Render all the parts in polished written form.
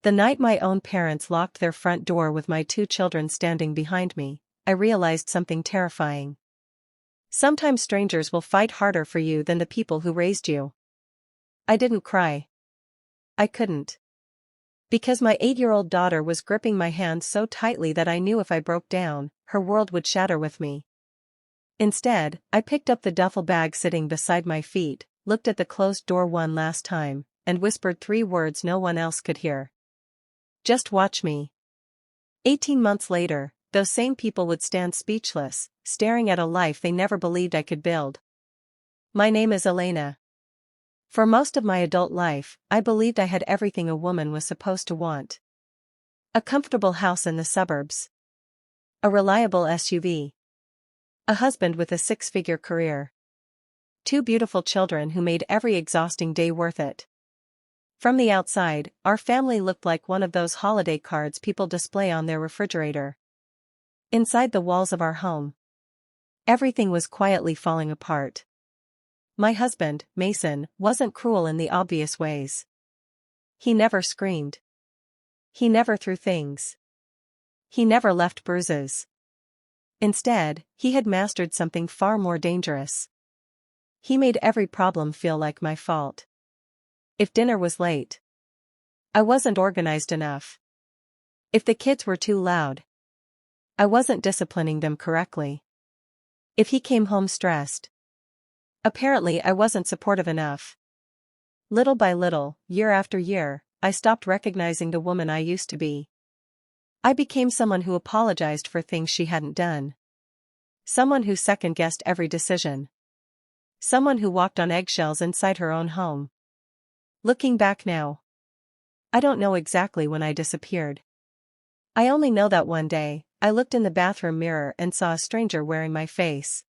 The night my own parents locked their front door with my 2 children standing behind me, I realized something terrifying. Sometimes strangers will fight harder for you than the people who raised you. I didn't cry. I couldn't. Because my 8-year-old daughter was gripping my hand so tightly that I knew if I broke down, her world would shatter with me. Instead, I picked up the duffel bag sitting beside my feet, looked at the closed door one last time, and whispered 3 words no one else could hear. Just watch me. 18 months later, those same people would stand speechless, staring at a life they never believed I could build. My name is Elena. For most of my adult life, I believed I had everything a woman was supposed to want. A comfortable house in the suburbs. A reliable SUV. A husband with a 6-figure career. 2 beautiful children who made every exhausting day worth it. From the outside, our family looked like one of those holiday cards people display on their refrigerator. Inside the walls of our home, everything was quietly falling apart. My husband, Mason, wasn't cruel in the obvious ways. He never screamed. He never threw things. He never left bruises. Instead, he had mastered something far more dangerous. He made every problem feel like my fault. If dinner was late, I wasn't organized enough. If the kids were too loud, I wasn't disciplining them correctly. If he came home stressed, apparently I wasn't supportive enough. Little by little, year after year, I stopped recognizing the woman I used to be. I became someone who apologized for things she hadn't done. Someone who second-guessed every decision. Someone who walked on eggshells inside her own home. Looking back now, I don't know exactly when I disappeared. I only know that one day, I looked in the bathroom mirror and saw a stranger wearing my face.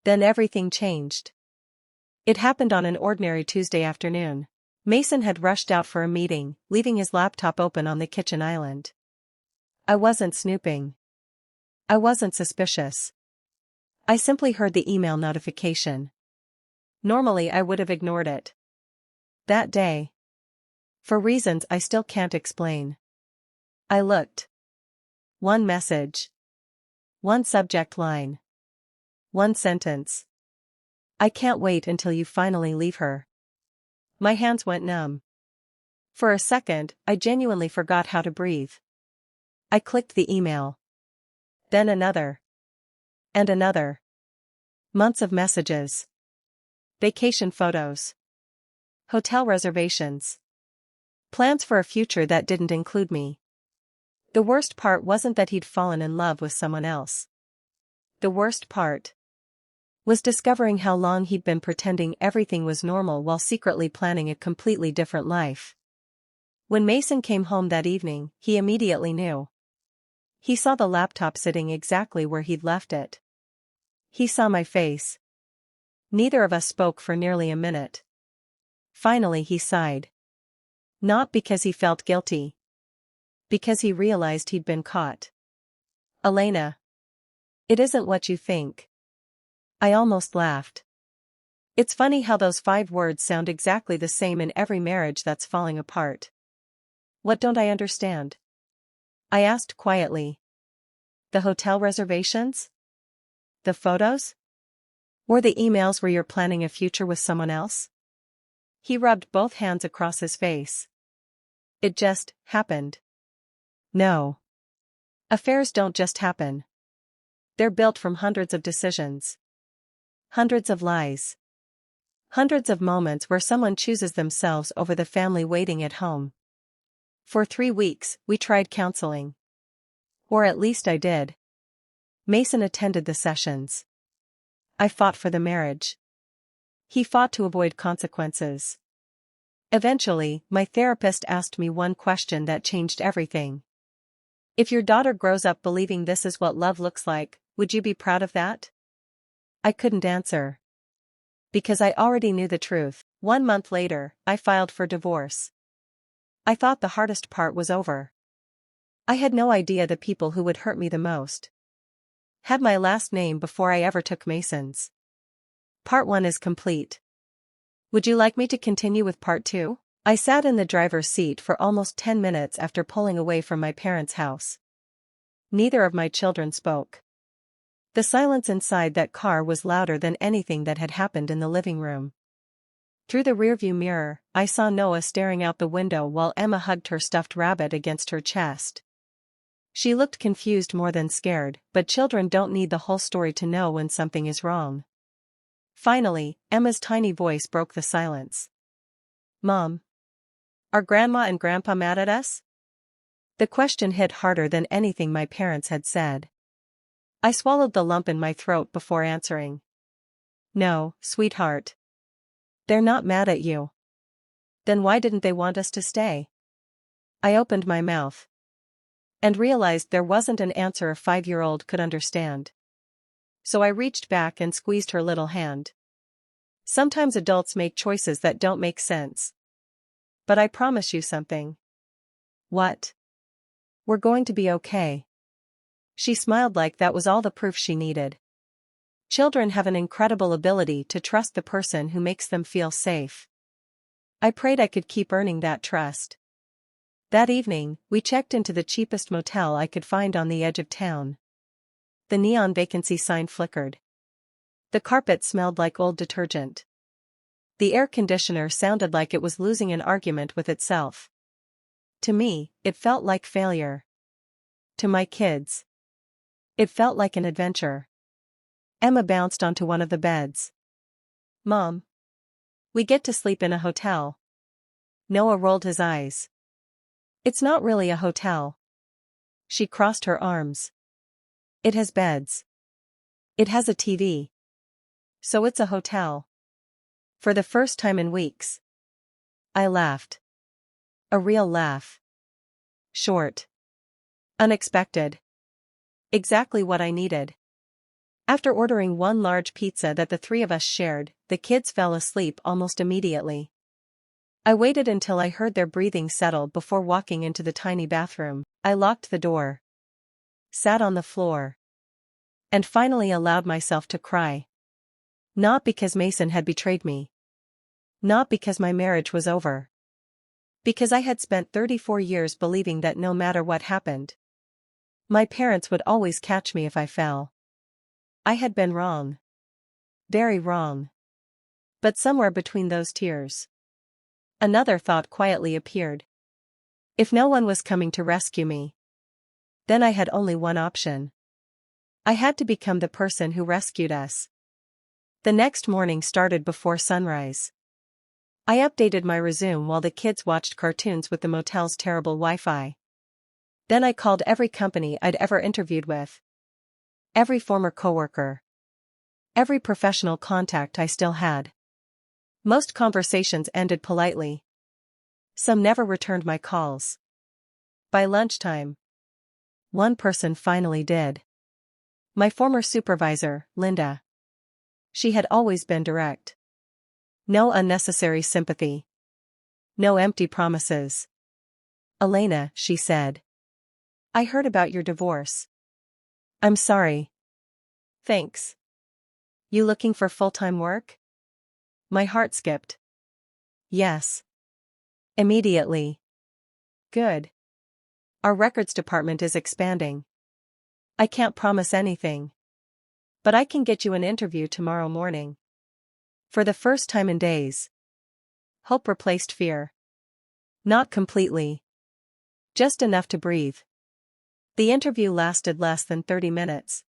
Then everything changed. It happened on an ordinary Tuesday afternoon. Mason had rushed out for a meeting, leaving his laptop open on the kitchen island. I wasn't snooping. I wasn't suspicious. I simply heard the email notification. Normally I would have ignored it. That day, for reasons I still can't explain, I looked. One message. One subject line. One sentence. I can't wait until you finally leave her. My hands went numb. For a second, I genuinely forgot how to breathe. I clicked the email. Then another. And another. Months of messages. Vacation photos. Hotel reservations. Plans for a future that didn't include me. The worst part wasn't that he'd fallen in love with someone else. The worst part was discovering how long he'd been pretending everything was normal while secretly planning a completely different life. When Mason came home that evening, he immediately knew. He saw the laptop sitting exactly where he'd left it. He saw my face. Neither of us spoke for nearly a minute. Finally he sighed. Not because he felt guilty. Because he realized he'd been caught. Elena. It isn't what you think. I almost laughed. It's funny how those 5 words sound exactly the same in every marriage that's falling apart. What don't I understand? I asked quietly. The hotel reservations? The photos? Or the emails where you're planning a future with someone else? He rubbed both hands across his face. It just happened. No. Affairs don't just happen. They're built from hundreds of decisions. Hundreds of lies. Hundreds of moments where someone chooses themselves over the family waiting at home. For 3 weeks, we tried counseling. Or at least I did. Mason attended the sessions. I fought for the marriage. He fought to avoid consequences. Eventually, my therapist asked me one question that changed everything. If your daughter grows up believing this is what love looks like, would you be proud of that? I couldn't answer. Because I already knew the truth. 1 month later, I filed for divorce. I thought the hardest part was over. I had no idea the people who would hurt me the most had my last name before I ever took Mason's. Part 1 is complete. Would you like me to continue with Part 2? I sat in the driver's seat for almost 10 minutes after pulling away from my parents' house. Neither of my children spoke. The silence inside that car was louder than anything that had happened in the living room. Through the rearview mirror, I saw Noah staring out the window while Emma hugged her stuffed rabbit against her chest. She looked confused more than scared, but children don't need the whole story to know when something is wrong. Finally, Emma's tiny voice broke the silence. "Mom, are Grandma and Grandpa mad at us?" The question hit harder than anything my parents had said. I swallowed the lump in my throat before answering. "No, sweetheart. They're not mad at you." "Then why didn't they want us to stay?" I opened my mouth and realized there wasn't an answer a 5-year-old could understand. So I reached back and squeezed her little hand. Sometimes adults make choices that don't make sense. But I promise you something. "What?" "We're going to be okay." She smiled like that was all the proof she needed. Children have an incredible ability to trust the person who makes them feel safe. I prayed I could keep earning that trust. That evening, we checked into the cheapest motel I could find on the edge of town. The neon vacancy sign flickered. The carpet smelled like old detergent. The air conditioner sounded like it was losing an argument with itself. To me, it felt like failure. To my kids, it felt like an adventure. Emma bounced onto one of the beds. "Mom, we get to sleep in a hotel." Noah rolled his eyes. "It's not really a hotel." She crossed her arms. "It has beds. It has a TV. So it's a hotel." For the first time in weeks. I laughed. A real laugh. Short. Unexpected. Exactly what I needed. After ordering one large pizza that the three of us shared, the kids fell asleep almost immediately. I waited until I heard their breathing settle before walking into the tiny bathroom. I locked the door, sat on the floor, and finally allowed myself to cry. Not because Mason had betrayed me. Not because my marriage was over. Because I had spent 34 years believing that no matter what happened, my parents would always catch me if I fell. I had been wrong. Very wrong. But somewhere between those tears, another thought quietly appeared. If no one was coming to rescue me, then I had only one option. I had to become the person who rescued us. The next morning started before sunrise. I updated my resume while the kids watched cartoons with the motel's terrible Wi-Fi. Then I called every company I'd ever interviewed with. Every former coworker. Every professional contact I still had. Most conversations ended politely. Some never returned my calls. By lunchtime, one person finally did. My former supervisor, Linda. She had always been direct. No unnecessary sympathy. No empty promises. "Elena," she said. "I heard about your divorce." "I'm sorry." "Thanks. You looking for full-time work?" My heart skipped. "Yes." Immediately. "Good. Our records department is expanding. I can't promise anything. But I can get you an interview tomorrow morning." For the first time in days, hope replaced fear. Not completely. Just enough to breathe. The interview lasted less than 30 minutes.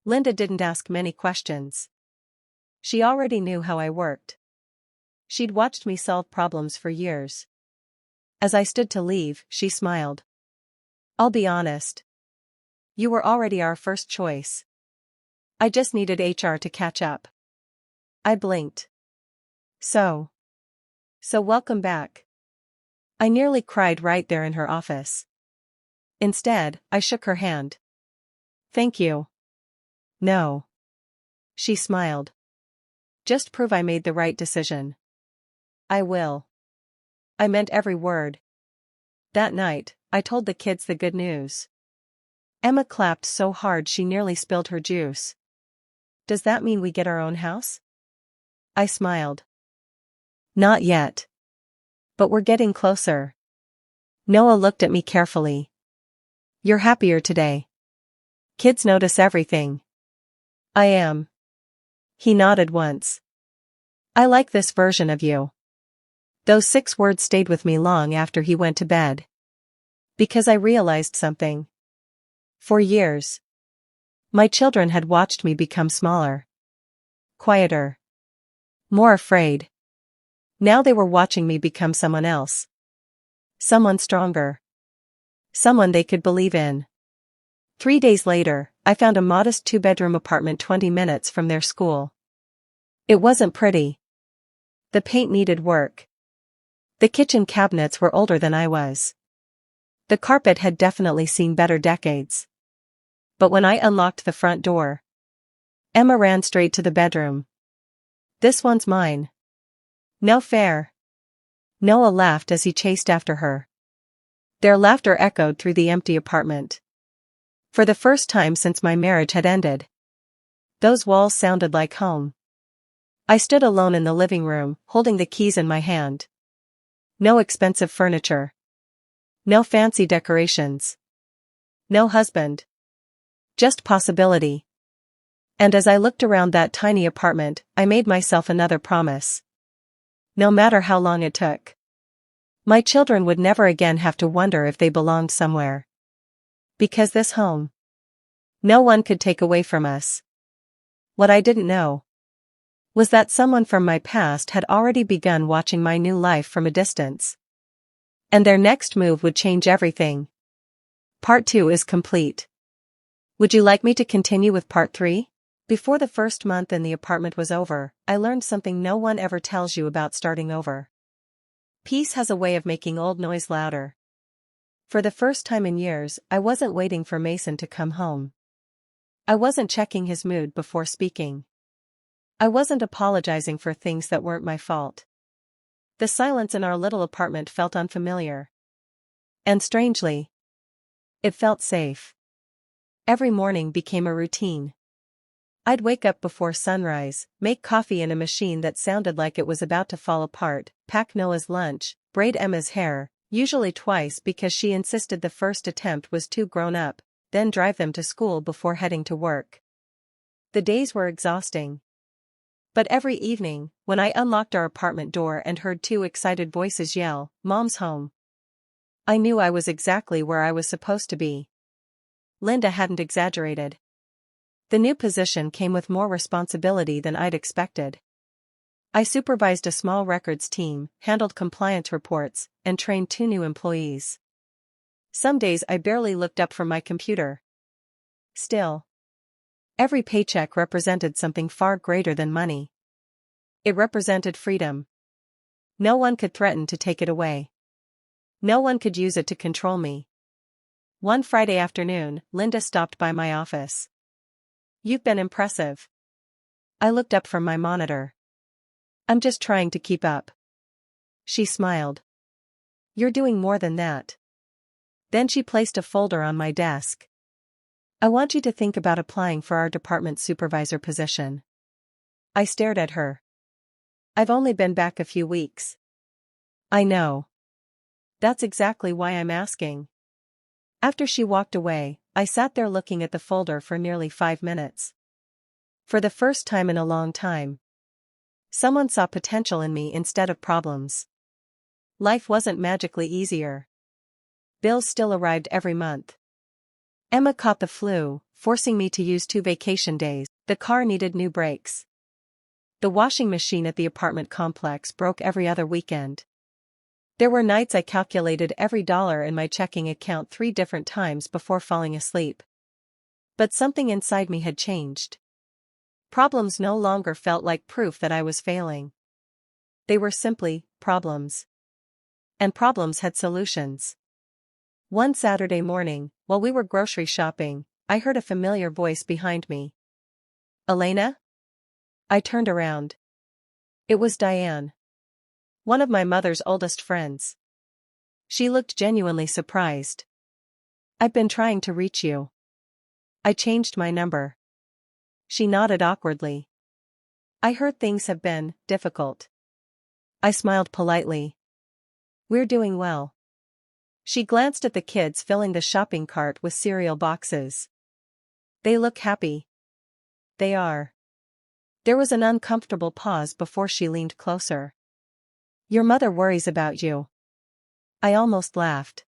Linda didn't ask many questions. She already knew how I worked. She'd watched me solve problems for years. As I stood to leave, she smiled. "I'll be honest. You were already our first choice. I just needed HR to catch up." I blinked. So welcome back." I nearly cried right there in her office. Instead, I shook her hand. "Thank you." "No." She smiled. "Just prove I made the right decision." "I will." I meant every word. That night, I told the kids the good news. Emma clapped so hard she nearly spilled her juice. "Does that mean we get our own house?" I smiled. "Not yet. But we're getting closer. Noah looked at me carefully. You're happier today. Kids notice everything. I am. He nodded once. I like this version of you. Those 6 words stayed with me long after he went to bed. Because I realized something. For years, my children had watched me become smaller, quieter, more afraid. Now they were watching me become someone else. Someone stronger. Someone they could believe in. 3 days later, I found a modest 2-bedroom apartment 20 minutes from their school. It wasn't pretty. The paint needed work. The kitchen cabinets were older than I was. The carpet had definitely seen better decades. But when I unlocked the front door, Emma ran straight to the bedroom. This one's mine. No fair. Noah laughed as he chased after her. Their laughter echoed through the empty apartment. For the first time since my marriage had ended, those walls sounded like home. I stood alone in the living room, holding the keys in my hand. No expensive furniture. No fancy decorations. No husband. Just possibility. And as I looked around that tiny apartment, I made myself another promise. No matter how long it took, my children would never again have to wonder if they belonged somewhere. Because this home, no one could take away from us. What I didn't know was that someone from my past had already begun watching my new life from a distance. And their next move would change everything. Part 2 is complete. Would you like me to continue with part 3? Before the first month in the apartment was over, I learned something no one ever tells you about starting over. Peace has a way of making old noise louder. For the first time in years, I wasn't waiting for Mason to come home. I wasn't checking his mood before speaking. I wasn't apologizing for things that weren't my fault. The silence in our little apartment felt unfamiliar. And strangely, it felt safe. Every morning became a routine. I'd wake up before sunrise, make coffee in a machine that sounded like it was about to fall apart, pack Noah's lunch, braid Emma's hair, usually twice because she insisted the first attempt was too grown up, then drive them to school before heading to work. The days were exhausting. But every evening, when I unlocked our apartment door and heard 2 excited voices yell, "Mom's home," I knew I was exactly where I was supposed to be. Linda hadn't exaggerated. The new position came with more responsibility than I'd expected. I supervised a small records team, handled compliance reports, and trained 2 new employees. Some days I barely looked up from my computer. Still, every paycheck represented something far greater than money. It represented freedom. No one could threaten to take it away. No one could use it to control me. One Friday afternoon, Linda stopped by my office. "You've been impressive." I looked up from my monitor. "I'm just trying to keep up." She smiled. "You're doing more than that." Then she placed a folder on my desk. "I want you to think about applying for our department supervisor position." I stared at her. "I've only been back a few weeks." "I know. That's exactly why I'm asking." After she walked away, I sat there looking at the folder for nearly 5 minutes. For the first time in a long time, someone saw potential in me instead of problems. Life wasn't magically easier. Bills still arrived every month. Emma caught the flu, forcing me to use 2 vacation days. The car needed new brakes. The washing machine at the apartment complex broke every other weekend. There were nights I calculated every dollar in my checking account 3 different times before falling asleep. But something inside me had changed. Problems no longer felt like proof that I was failing. They were simply problems. And problems had solutions. One Saturday morning, while we were grocery shopping, I heard a familiar voice behind me. "Elena?" I turned around. It was Diane, one of my mother's oldest friends. She looked genuinely surprised. "I've been trying to reach you. I changed my number." She nodded awkwardly. "I heard things have been difficult." I smiled politely. We're doing well. She glanced at the kids filling the shopping cart with cereal boxes. They look happy. They are. There was an uncomfortable pause before she leaned closer. Your mother worries about you. I almost laughed.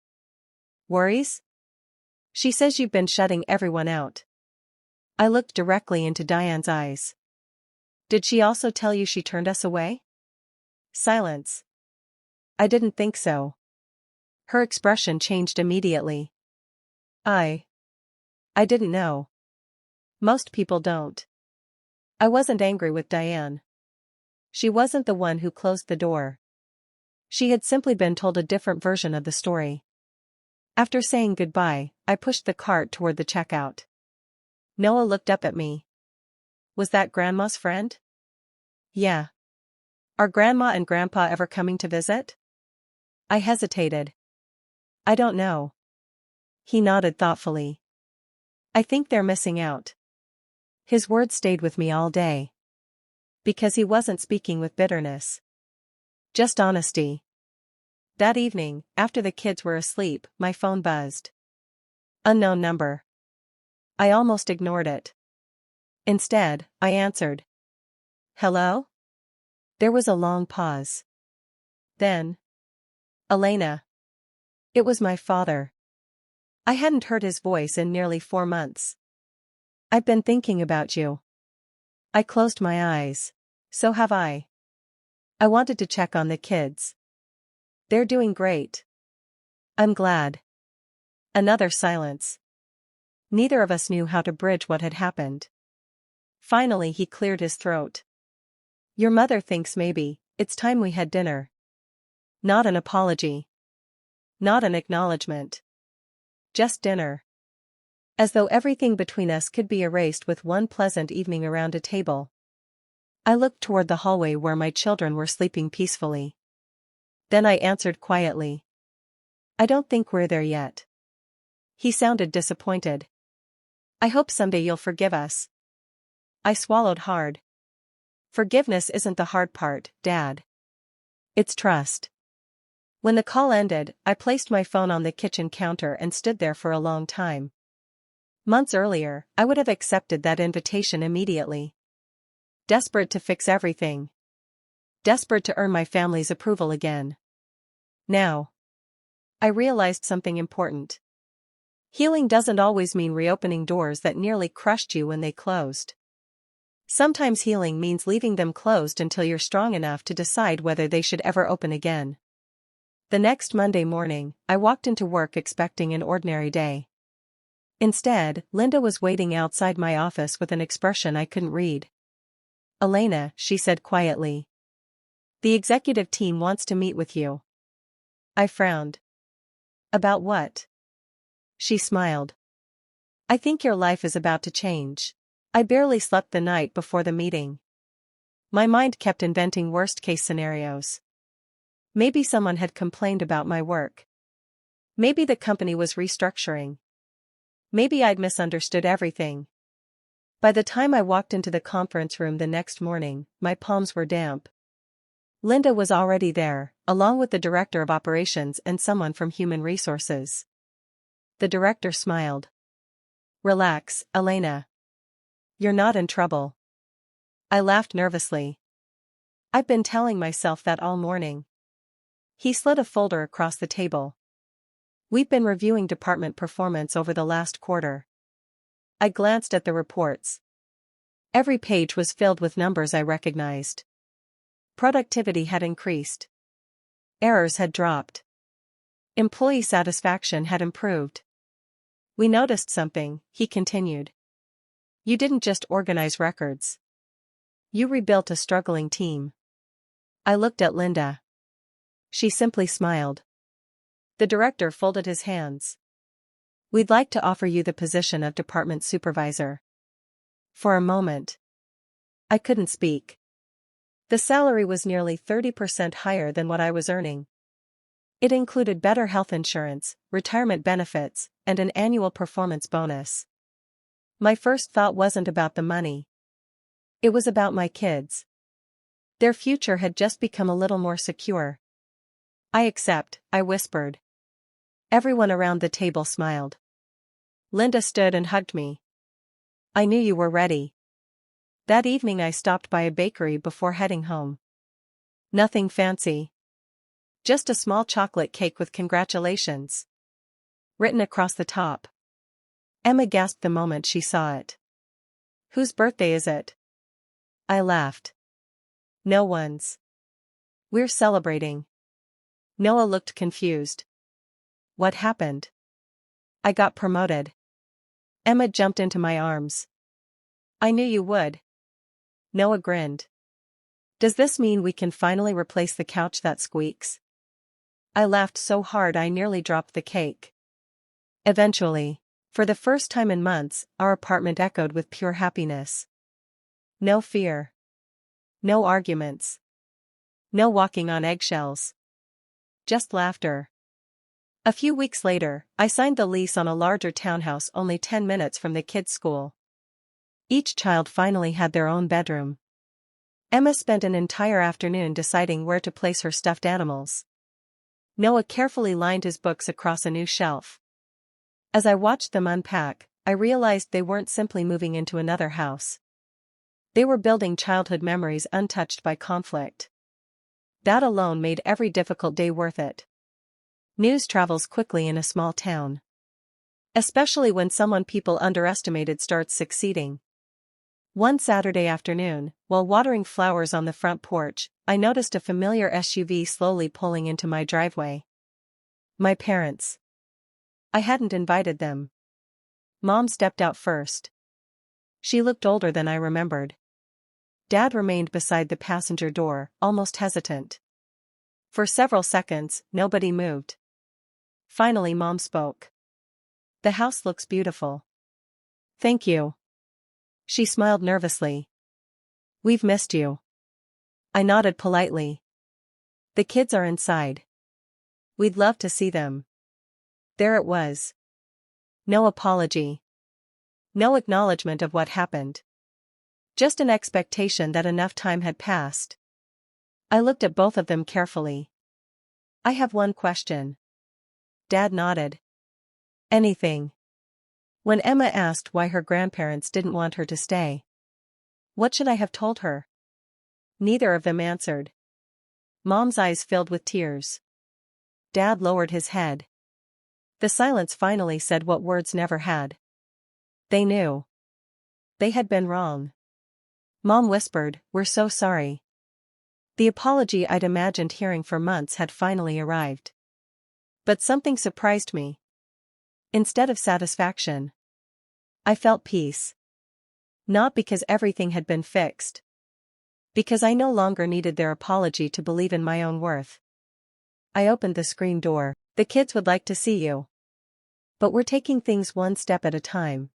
Worries? She says you've been shutting everyone out. I looked directly into Diane's eyes. Did she also tell you she turned us away? Silence. I didn't think so. Her expression changed immediately. I didn't know. Most people don't. I wasn't angry with Diane. She wasn't the one who closed the door. She had simply been told a different version of the story. After saying goodbye, I pushed the cart toward the checkout. Noah looked up at me. Was that Grandma's friend? Yeah. Are Grandma and Grandpa ever coming to visit? I hesitated. I don't know. He nodded thoughtfully. I think they're missing out. His words stayed with me all day. Because he wasn't speaking with bitterness. Just honesty. That evening, after the kids were asleep, my phone buzzed. Unknown number. I almost ignored it. Instead, I answered. Hello? There was a long pause. Then. Elena. It was my father. I hadn't heard his voice in nearly 4 months. I've been thinking about you. I closed my eyes. So have I. I wanted to check on the kids. They're doing great. I'm glad. Another silence. Neither of us knew how to bridge what had happened. Finally he cleared his throat. Your mother thinks maybe it's time we had dinner. Not an apology. Not an acknowledgement. Just dinner. As though everything between us could be erased with one pleasant evening around a table. I looked toward the hallway where my children were sleeping peacefully. Then I answered quietly. I don't think we're there yet. He sounded disappointed. I hope someday you'll forgive us. I swallowed hard. Forgiveness isn't the hard part, Dad. It's trust. When the call ended, I placed my phone on the kitchen counter and stood there for a long time. Months earlier, I would have accepted that invitation immediately. Desperate to fix everything. Desperate to earn my family's approval again. Now. I realized something important. Healing doesn't always mean reopening doors that nearly crushed you when they closed. Sometimes healing means leaving them closed until you're strong enough to decide whether they should ever open again. The next Monday morning, I walked into work expecting an ordinary day. Instead, Linda was waiting outside my office with an expression I couldn't read. Elena, she said quietly. The executive team wants to meet with you. I frowned. About what? She smiled. I think your life is about to change. I barely slept the night before the meeting. My mind kept inventing worst-case scenarios. Maybe someone had complained about my work. Maybe the company was restructuring. Maybe I'd misunderstood everything. By the time I walked into the conference room the next morning, my palms were damp. Linda was already there, along with the director of operations and someone from human resources. The director smiled. Relax, Elena. You're not in trouble. I laughed nervously. I've been telling myself that all morning. He slid a folder across the table. We've been reviewing department performance over the last quarter. I glanced at the reports. Every page was filled with numbers I recognized. Productivity had increased. Errors had dropped. Employee satisfaction had improved. We noticed something, he continued. You didn't just organize records. You rebuilt a struggling team. I looked at Linda. She simply smiled. The director folded his hands. We'd like to offer you the position of department supervisor. For a moment. I couldn't speak. The salary was nearly 30% higher than what I was earning. It included better health insurance, retirement benefits, and an annual performance bonus. My first thought wasn't about the money. It was about my kids. Their future had just become a little more secure. I accept, I whispered. Everyone around the table smiled. Linda stood and hugged me. I knew you were ready. That evening I stopped by a bakery before heading home. Nothing fancy. Just a small chocolate cake with congratulations written across the top. Emma gasped the moment she saw it. Whose birthday is it? I laughed. No one's. We're celebrating. Noah looked confused. What happened? I got promoted. Emma jumped into my arms. I knew you would. Noah grinned. Does this mean we can finally replace the couch that squeaks? I laughed so hard I nearly dropped the cake. Eventually, for the first time in months, our apartment echoed with pure happiness. No fear. No arguments. No walking on eggshells. Just laughter. A few weeks later, I signed the lease on a larger townhouse only 10 minutes from the kids' school. Each child finally had their own bedroom. Emma spent an entire afternoon deciding where to place her stuffed animals. Noah carefully lined his books across a new shelf. As I watched them unpack, I realized they weren't simply moving into another house. They were building childhood memories untouched by conflict. That alone made every difficult day worth it. News travels quickly in a small town. Especially when someone people underestimated starts succeeding. One Saturday afternoon, while watering flowers on the front porch, I noticed a familiar SUV slowly pulling into my driveway. My parents. I hadn't invited them. Mom stepped out first. She looked older than I remembered. Dad remained beside the passenger door, almost hesitant. For several seconds, nobody moved. Finally, Mom spoke. The house looks beautiful. Thank you. She smiled nervously. We've missed you. I nodded politely. The kids are inside. We'd love to see them. There it was. No apology. No acknowledgement of what happened. Just an expectation that enough time had passed. I looked at both of them carefully. I have one question. Dad nodded. Anything. When Emma asked why her grandparents didn't want her to stay. What should I have told her? Neither of them answered. Mom's eyes filled with tears. Dad lowered his head. The silence finally said what words never had. They knew. They had been wrong. Mom whispered, "We're so sorry." The apology I'd imagined hearing for months had finally arrived. But something surprised me. Instead of satisfaction, I felt peace. Not because everything had been fixed. Because I no longer needed their apology to believe in my own worth. I opened the screen door. The kids would like to see you. But we're taking things one step at a time.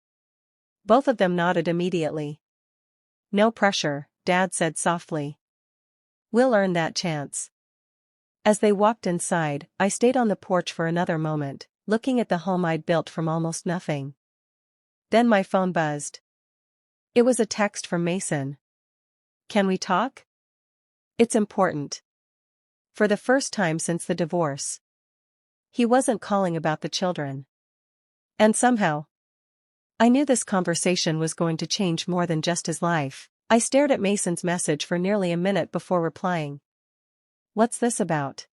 Both of them nodded immediately. No pressure, Dad said softly. We'll earn that chance. As they walked inside, I stayed on the porch for another moment, looking at the home I'd built from almost nothing. Then my phone buzzed. It was a text from Mason. Can we talk? It's important. For the first time since the divorce. He wasn't calling about the children. And somehow, I knew this conversation was going to change more than just his life. I stared at Mason's message for nearly a minute before replying. What's this about?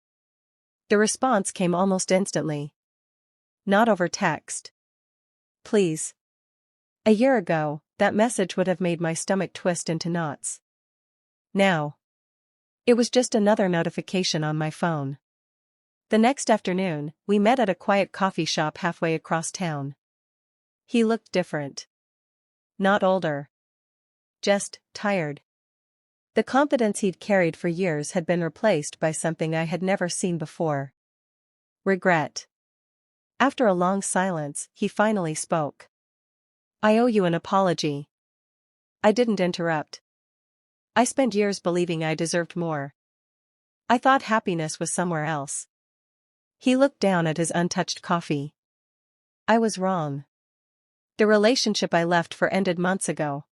The response came almost instantly. Not over text. Please. A year ago, that message would have made my stomach twist into knots. Now, it was just another notification on my phone. The next afternoon, we met at a quiet coffee shop halfway across town. He looked different. Not older. Just tired. The confidence he'd carried for years had been replaced by something I had never seen before. Regret. After a long silence, he finally spoke. I owe you an apology. I didn't interrupt. I spent years believing I deserved more. I thought happiness was somewhere else. He looked down at his untouched coffee. I was wrong. The relationship I left for ended months ago.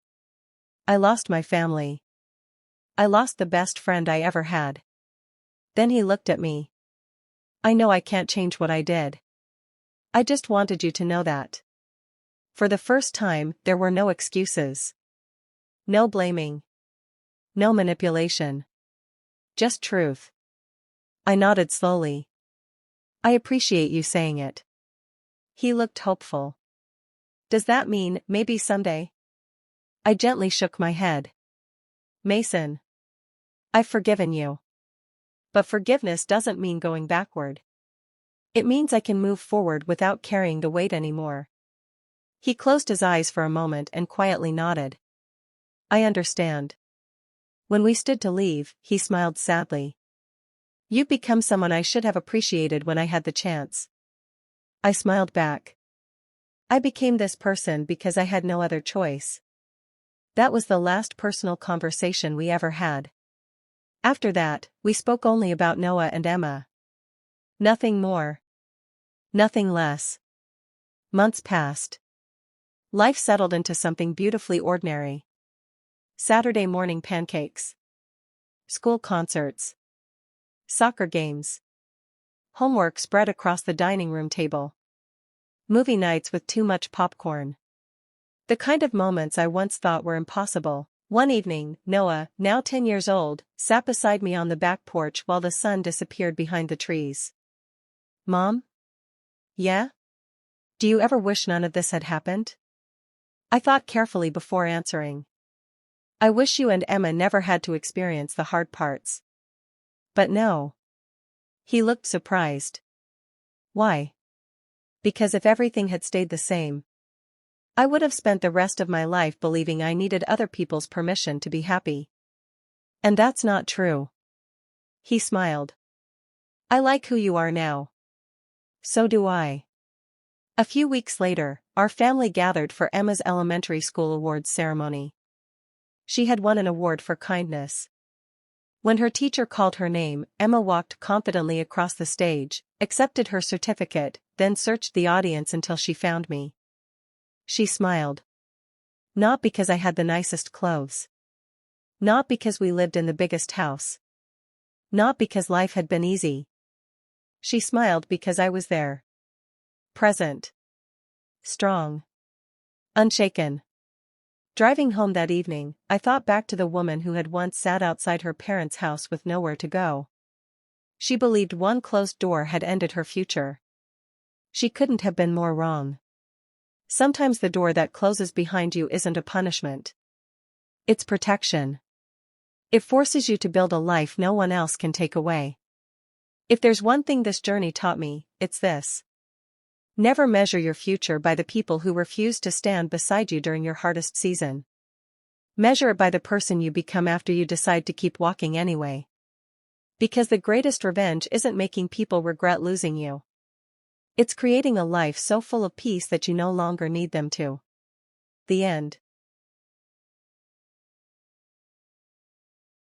I lost my family. I lost the best friend I ever had. Then he looked at me. I know I can't change what I did. I just wanted you to know that. For the first time, there were no excuses. No blaming. No manipulation. Just truth. I nodded slowly. I appreciate you saying it. He looked hopeful. Does that mean maybe someday? I gently shook my head. Mason. I've forgiven you. But forgiveness doesn't mean going backward. It means I can move forward without carrying the weight anymore. He closed his eyes for a moment and quietly nodded. I understand. When we stood to leave, he smiled sadly. You've become someone I should have appreciated when I had the chance. I smiled back. I became this person because I had no other choice. That was the last personal conversation we ever had. After that, we spoke only about Noah and Emma. Nothing more. Nothing less. Months passed. Life settled into something beautifully ordinary. Saturday morning pancakes. School concerts. Soccer games. Homework spread across the dining room table. Movie nights with too much popcorn. The kind of moments I once thought were impossible. One evening, Noah, now 10 years old, sat beside me on the back porch while the sun disappeared behind the trees. Mom? Yeah? Do you ever wish none of this had happened? I thought carefully before answering. I wish you and Emma never had to experience the hard parts. But no. He looked surprised. Why? Because if everything had stayed the same, I would have spent the rest of my life believing I needed other people's permission to be happy. And that's not true. He smiled. I like who you are now. So do I. A few weeks later, our family gathered for Emma's elementary school awards ceremony. She had won an award for kindness. When her teacher called her name, Emma walked confidently across the stage, accepted her certificate, then searched the audience until she found me. She smiled. Not because I had the nicest clothes. Not because we lived in the biggest house. Not because life had been easy. She smiled because I was there. Present. Strong. Unshaken. Driving home that evening, I thought back to the woman who had once sat outside her parents' house with nowhere to go. She believed one closed door had ended her future. She couldn't have been more wrong. Sometimes the door that closes behind you isn't a punishment. It's protection. It forces you to build a life no one else can take away. If there's one thing this journey taught me, it's this. Never measure your future by the people who refuse to stand beside you during your hardest season. Measure it by the person you become after you decide to keep walking anyway. Because the greatest revenge isn't making people regret losing you. It's creating a life so full of peace that you no longer need them to. The end.